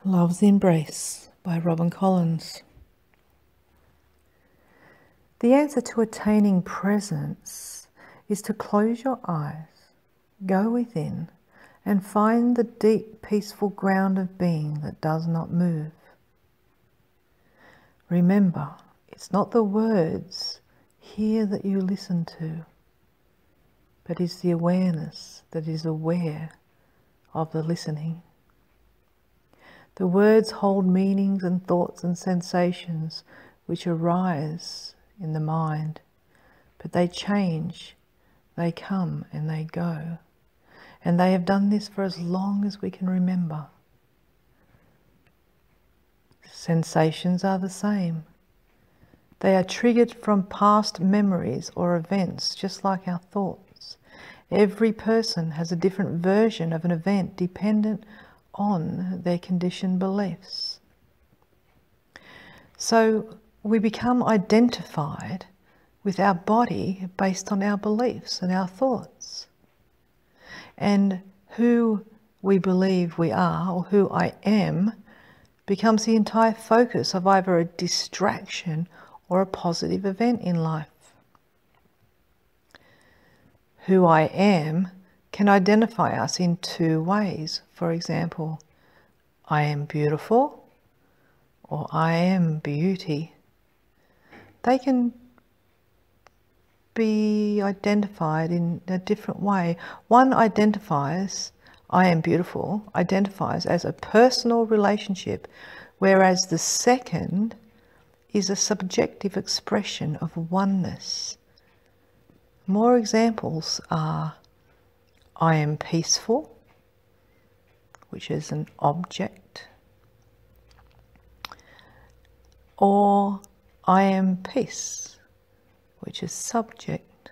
Love's Embrace by Robin Collins. The answer to attaining presence is to close your eyes, go within, and find the deep, peaceful ground of being that does not move. Remember, it's not the words here that you listen to, but it's the awareness that is aware of the listening. The words hold meanings and thoughts and sensations which arise in the mind, but they change, they come and they go. And they have done this for as long as we can remember. Sensations are the same. They are triggered from past memories or events, just like our thoughts. Every person has a different version of an event dependent on their conditioned beliefs. So we become identified with our body based on our beliefs and our thoughts. And who we believe we are, or who I am, becomes the entire focus of either a distraction or a positive event in life. Who I am can identify us in two ways. For example, I am beautiful or I am beauty. They can be identified in a different way. One identifies, I am beautiful, identifies as a personal relationship, whereas the second is a subjective expression of oneness. More examples are, I am peaceful, which is an object, or I am peace, which is subject.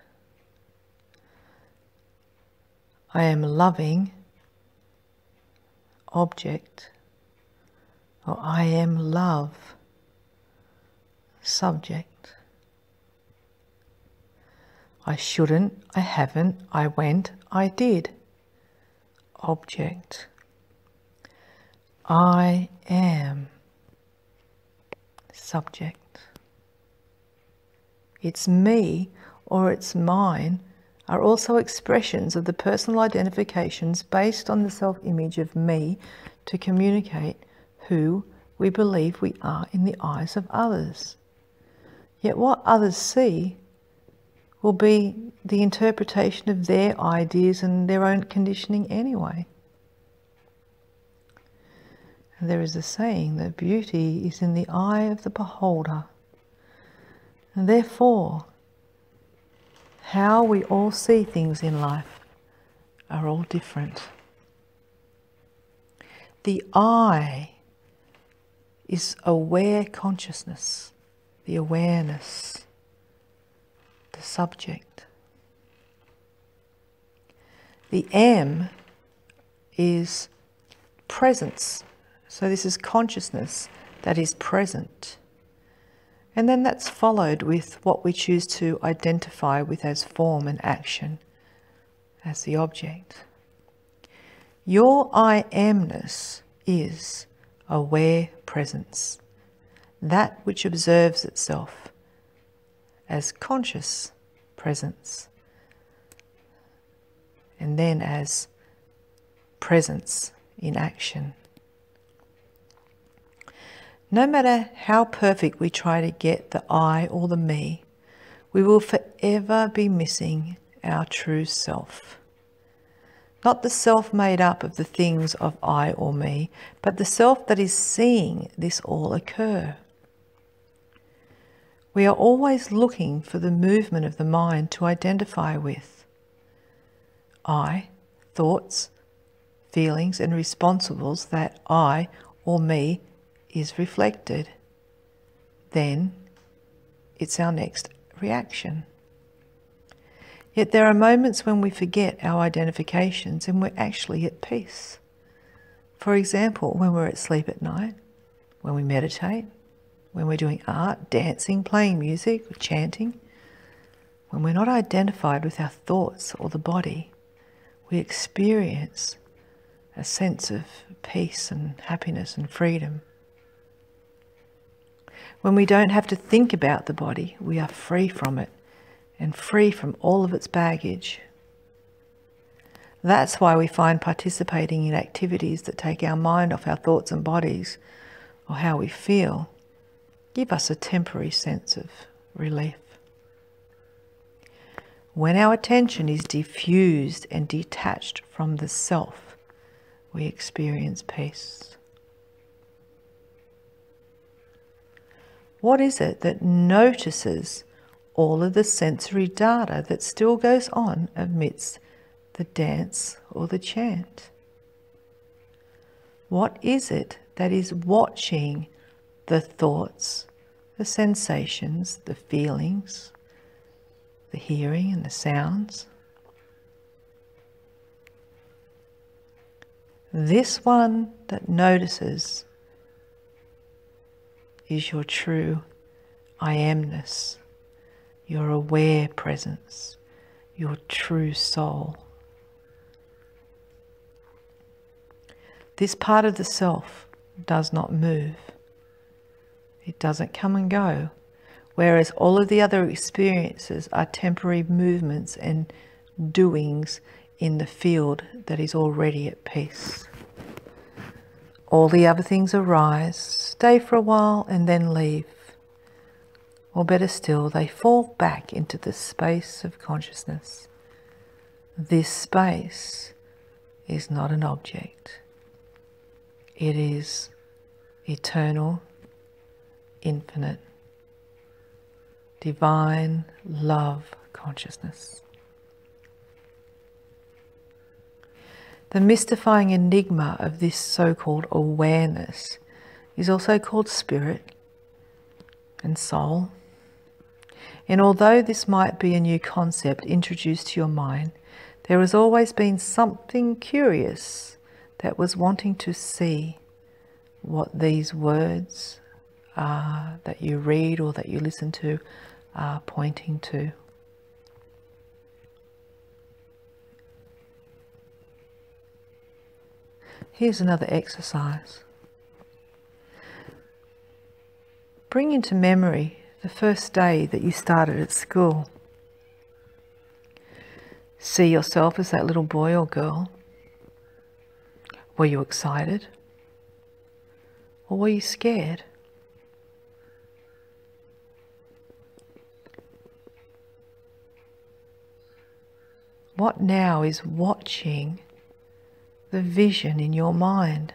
I am loving, object, or I am love, subject. I shouldn't, I haven't, I went, I did, object. I am, subject. It's me or it's mine are also expressions of the personal identifications based on the self-image of me to communicate who we believe we are in the eyes of others. Yet what others see will be the interpretation of their ideas and their own conditioning anyway. And there is a saying that beauty is in the eye of the beholder. And therefore, how we all see things in life are all different. The I is aware consciousness, the awareness, the subject. The M is presence. So this is consciousness that is present. And then that's followed with what we choose to identify with as form and action, as the object. Your I amness is aware presence, that which observes itself as conscious presence, and then as presence in action. No matter how perfect we try to get the I or the me, we will forever be missing our true self. Not the self made up of the things of I or me, but the self that is seeing this all occur. We are always looking for the movement of the mind to identify with. I, thoughts, feelings and responsibles that I or me is reflected. Then it's our next reaction. Yet there are moments when we forget our identifications and we're actually at peace. For example, when we're asleep at night, when we meditate, when we're doing art, dancing, playing music, or chanting, when we're not identified with our thoughts or the body, we experience a sense of peace and happiness and freedom. When we don't have to think about the body, we are free from it and free from all of its baggage. That's why we find participating in activities that take our mind off our thoughts and bodies or how we feel give us a temporary sense of relief. When our attention is diffused and detached from the self, we experience peace. What is it that notices all of the sensory data that still goes on amidst the dance or the chant? What is it that is watching the thoughts, the sensations, the feelings, the hearing and the sounds? This one that notices is your true I amness, your aware presence, your true soul. This part of the self does not move. It doesn't come and go, whereas all of the other experiences are temporary movements and doings in the field that is already at peace. All the other things arise, stay for a while and then leave. Or better still, they fall back into the space of consciousness. This space is not an object. It is eternal, infinite, divine love consciousness. The mystifying enigma of this so-called awareness is also called spirit and soul. And although this might be a new concept introduced to your mind, there has always been something curious that was wanting to see what these words that you read or that you listen to are pointing to. Here's another exercise. Bring into memory the first day that you started at school. See yourself as that little boy or girl. Were you excited? Or were you scared? What now is watching the vision in your mind?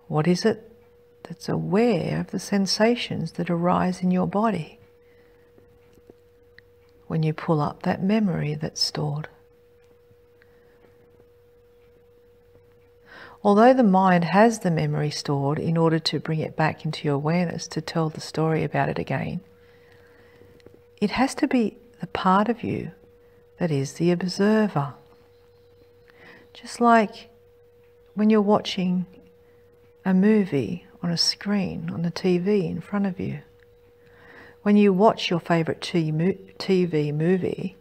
What is it that's aware of the sensations that arise in your body when you pull up that memory that's stored? Although the mind has the memory stored in order to bring it back into your awareness to tell the story about it again, it has to be the part of you that is the observer. Just like when you're watching a movie on a screen, on the TV in front of you. When you watch your favourite TV movie,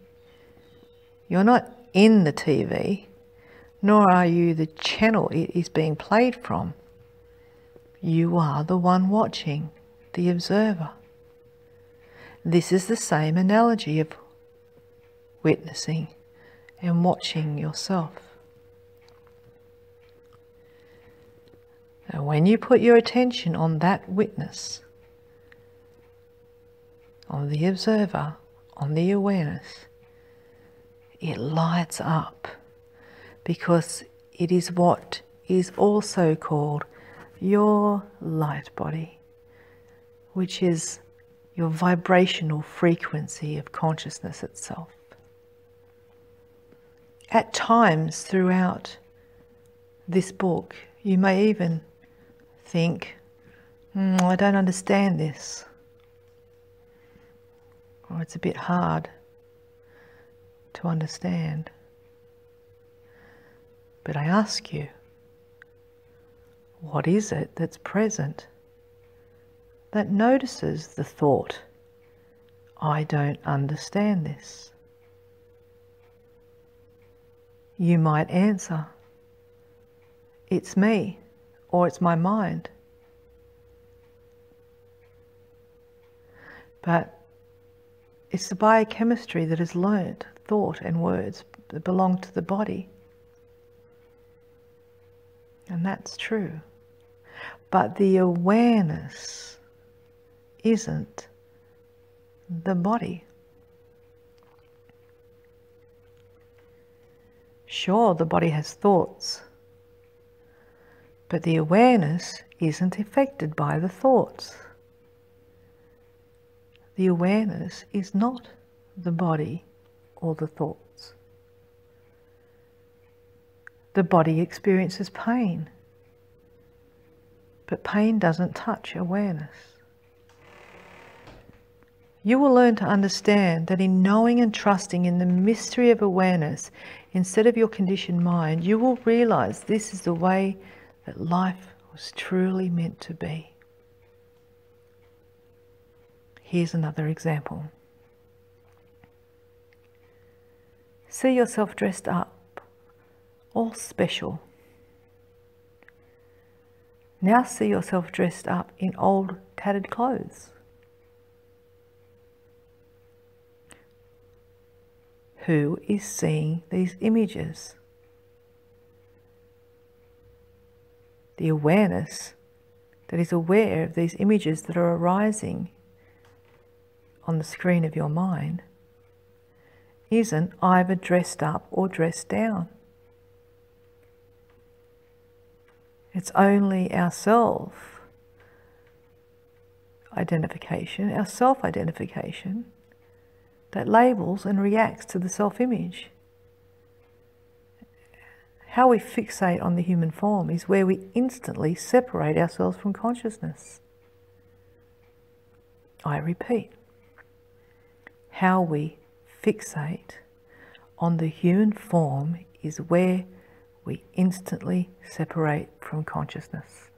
you're not in the TV, nor are you the channel it is being played from. You are the one watching, the observer. This is the same analogy of witnessing and watching yourself. Now, when you put your attention on that witness, on the observer, on the awareness, it lights up, because it is what is also called your light body, which is your vibrational frequency of consciousness itself. At times throughout this book, you may even think, I don't understand this, or it's a bit hard to understand. But I ask you, what is it that's present that notices the thought, I don't understand this? You might answer, it's me or it's my mind. But it's the biochemistry that has learnt thought and words that belong to the body. And that's true. But the awareness isn't the body. Sure, the body has thoughts, but the awareness isn't affected by the thoughts. The awareness is not the body or the thoughts. The body experiences pain, but pain doesn't touch awareness. You will learn to understand that in knowing and trusting in the mystery of awareness, instead of your conditioned mind, you will realize this is the way that life was truly meant to be. Here's another example. See yourself dressed up, all special. Now see yourself dressed up in old, tattered clothes. Who is seeing these images? The awareness that is aware of these images that are arising on the screen of your mind isn't either dressed up or dressed down. It's only our self-identification, our self-identification, that labels and reacts to the self-image. How we fixate on the human form is where we instantly separate ourselves from consciousness. I repeat, how we fixate on the human form is where we instantly separate from consciousness.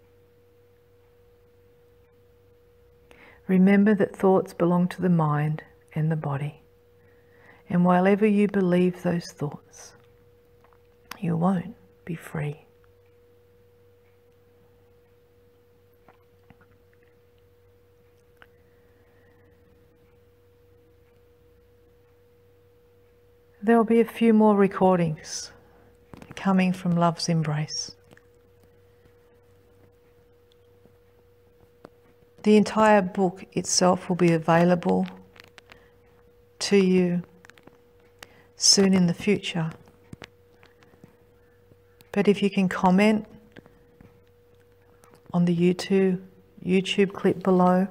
Remember that thoughts belong to the mind and the body. And whilever you believe those thoughts, you won't be free. There will be a few more recordings coming from Love's Embrace. The entire book itself will be available to you soon in the future. But if you can comment on the YouTube clip below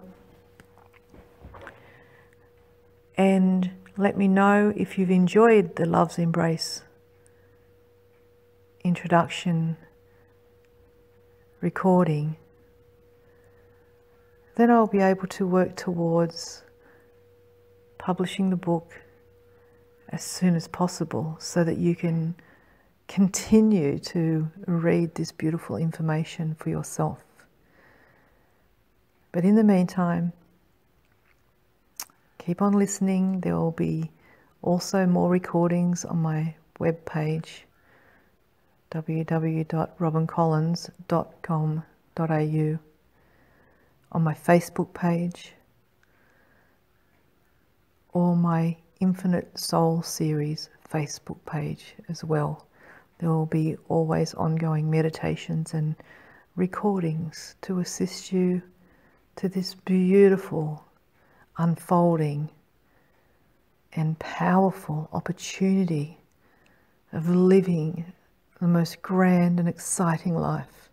and let me know if you've enjoyed the Love's Embrace introduction recording, then I'll be able to work towards publishing the book as soon as possible so that you can continue to read this beautiful information for yourself. But in the meantime, keep on listening. There will be also more recordings on my webpage, www.robincollins.com.au, on my Facebook page, or my Infinite Soul Series Facebook page as well. There will be always ongoing meditations and recordings to assist you to this beautiful, unfolding and powerful opportunity of living the most grand and exciting life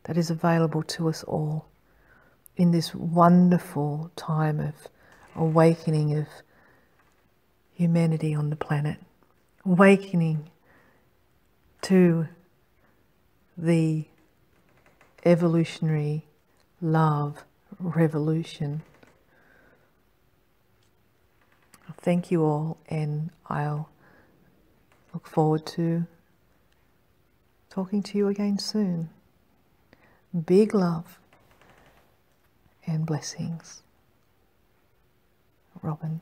that is available to us all in this wonderful time of awakening of humanity on the planet, awakening to the evolutionary love revolution. Thank you all, and I'll look forward to talking to you again soon. Big love and blessings. Robin.